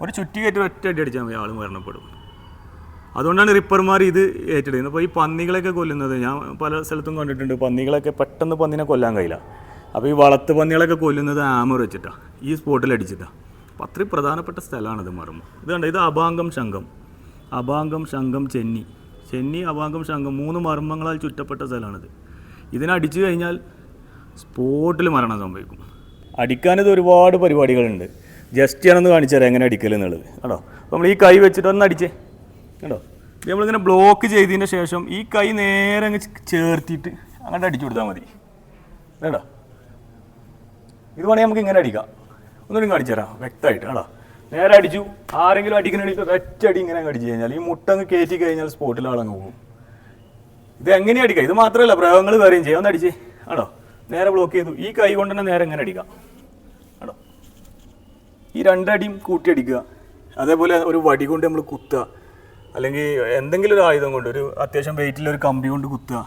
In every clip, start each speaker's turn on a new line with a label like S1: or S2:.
S1: ഒരു ചുറ്റി കയറ്റി ഒറ്റ അടി അടിച്ചാൽ മതി, ആൾ മരണപ്പെടും. അതുകൊണ്ടാണ് റിപ്പർമാർ ഇത് ഏറ്റെടുക്കുന്നത്. അപ്പോൾ ഈ പന്നികളൊക്കെ കൊല്ലുന്നത് ഞാൻ പല സ്ഥലത്തും കണ്ടിട്ടുണ്ട്. പന്നികളൊക്കെ പെട്ടെന്ന് പന്നിനെ കൊല്ലാൻ കഴിയില്ല. അപ്പോൾ ഈ വളർത്ത് പന്നികളൊക്കെ കൊല്ലുന്നത് ആമർ വെച്ചിട്ടാണ്, ഈ സ്പോട്ടിൽ അടിച്ചിട്ടാണ്. അപ്പോൾ അത്രയും പ്രധാനപ്പെട്ട സ്ഥലമാണിത് മർമ്മം. ഇത് കണ്ട, ഇത് അഭാംഗം ശംഖം, അഭാംഗം ശംഖം ചെന്നി, ചെന്നി അഭാംഗം ശംഖം 3 മർമ്മങ്ങളാൽ ചുറ്റപ്പെട്ട സ്ഥലമാണിത്. ഇതിനടിച്ചു കഴിഞ്ഞാൽ സ്പോട്ടിൽ മരണം സംഭവിക്കും. അടിക്കാനിത് ഒരുപാട് പരിപാടികളുണ്ട്. ജസ്റ്റ് ഞാനൊന്ന് കാണിച്ചു തരാം എങ്ങനെ അടിക്കലെന്നുള്ളത് കേട്ടോ. അപ്പോൾ നമ്മൾ ഈ കൈ വെച്ചിട്ട് ഒന്ന് അടിച്ചേ കേട്ടോ. നമ്മളിങ്ങനെ ബ്ലോക്ക് ചെയ്തതിന് ശേഷം ഈ കൈ നേരെ അങ്ങ് ചേർത്തിട്ട് അങ്ങോട്ട് അടിച്ചു കൊടുത്താൽ മതി കേട്ടോ. ഇത് വേണമെങ്കിൽ നമുക്ക് ഇങ്ങനെ അടിക്കാം. ഒന്നുകൂടി കാണിച്ചു തരാം വ്യക്തമായിട്ട് കേട്ടോ. നേരെ അടിച്ചു, ആരെങ്കിലും അടിക്കണമെങ്കിൽ ഒറ്റടി ഇങ്ങനെ അടിച്ചു കഴിഞ്ഞാൽ ഈ മുട്ടങ്ങ് കയറ്റി കഴിഞ്ഞാൽ സ്പോട്ടിൽ ആളങ്ങ് പോകും. ഇത് എങ്ങനെയാണ് അടിക്കുക? ഇത് മാത്രമല്ല, പ്രയോഗങ്ങൾ വേറെയും ചെയ്യാം. ഒന്ന് അടിച്ചേ കേട്ടോ. നേരെ ബ്ലോക്ക് ചെയ്തു, ഈ കൈ കൊണ്ട് തന്നെ നേരെ എങ്ങനെ അടിക്കാം കേട്ടോ. ഈ 2 അടിയും കൂട്ടി അടിക്കുക. അതേപോലെ ഒരു വടി കൊണ്ട് നമ്മൾ കുത്തുക, അല്ലെങ്കിൽ എന്തെങ്കിലും ഒരു ആയുധം കൊണ്ട്, ഒരു അത്യാവശ്യം വെയിറ്റിലൊരു കമ്പി കൊണ്ട് കുത്തുക.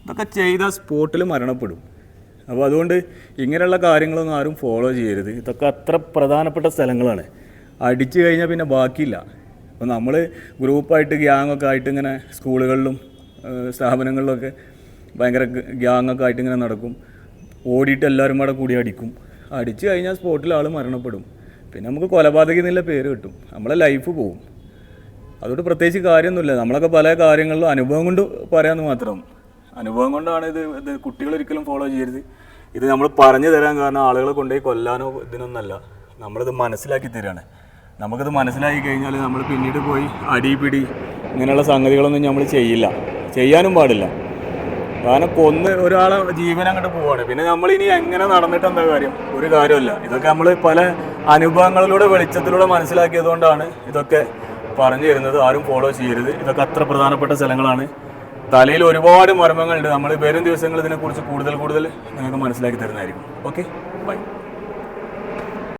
S1: ഇതൊക്കെ ചെയ്താൽ സ്പോട്ടിൽ മരണപ്പെടും. അപ്പോൾ അതുകൊണ്ട് ഇങ്ങനെയുള്ള കാര്യങ്ങളൊന്നും ആരും ഫോളോ ചെയ്യരുത്. ഇതൊക്കെ അത്ര പ്രധാനപ്പെട്ട സ്ഥലങ്ങളാണ്. അടിച്ചു കഴിഞ്ഞാൽ പിന്നെ ബാക്കിയില്ല. അപ്പോൾ നമ്മൾ ഗ്രൂപ്പായിട്ട് ഗ്യാങ്ങൊക്കെ ആയിട്ട് ഇങ്ങനെ സ്കൂളുകളിലും സ്ഥാപനങ്ങളിലൊക്കെ ഭയങ്കര ഗ്യാങ്ങൊക്കെ ആയിട്ട് ഇങ്ങനെ നടക്കും. ഓടിയിട്ട് എല്ലാവരും കൂടെ കൂടി അടിക്കും. അടിച്ചു കഴിഞ്ഞാൽ സ്പോട്ടിൽ ആൾ മരണപ്പെടും. പിന്നെ നമുക്ക് കൊലപാതകി എന്നുള്ള പേര് കിട്ടും, നമ്മളെ ലൈഫ് പോവും. അതുകൊണ്ട് പ്രത്യേകിച്ച് കാര്യമൊന്നുമില്ല. നമ്മളൊക്കെ പല കാര്യങ്ങളിലും അനുഭവം കൊണ്ട് പറയാമെന്ന് മാത്രം. അനുഭവം കൊണ്ടാണ് ഇത് കുട്ടികളൊരിക്കലും ഫോളോ ചെയ്യരുത്. ഇത് നമ്മൾ പറഞ്ഞു തരാൻ കാരണം ആളുകളെ കൊണ്ടുപോയി കൊല്ലാനോ ഇതിനൊന്നല്ല, നമ്മളിത് മനസ്സിലാക്കി തരികയാണ്. നമുക്കിത് മനസ്സിലാക്കി കഴിഞ്ഞാൽ നമ്മൾ പിന്നീട് പോയി അടിപിടി ഇങ്ങനെയുള്ള സംഗതികളൊന്നും നമ്മൾ ചെയ്യില്ല, ചെയ്യാനും പാടില്ല. കാരണം കൊന്ന് ഒരാളെ ജീവൻ അങ്ങോട്ട് പോവാണ്. പിന്നെ നമ്മളിനി എങ്ങനെ നടന്നിട്ട് എന്താ കാര്യം? ഒരു കാര്യമില്ല. ഇതൊക്കെ നമ്മൾ പല അനുഭവങ്ങളിലൂടെ വെളിച്ചത്തിലൂടെ മനസ്സിലാക്കിയതുകൊണ്ടാണ് ഇതൊക്കെ പറഞ്ഞു തരുന്നത്. ആരും ഫോളോ ചെയ്യരുത്. ഇതൊക്കെ അത്ര പ്രധാനപ്പെട്ട സ്ഥലങ്ങളാണ്. തലയിൽ ഒരുപാട് മർമ്മങ്ങളുണ്ട്. നമ്മൾ വരും ദിവസങ്ങൾ ഇതിനെക്കുറിച്ച് കൂടുതൽ നിങ്ങൾക്ക് മനസ്സിലാക്കി തരുന്നതായിരിക്കും. Okay, by.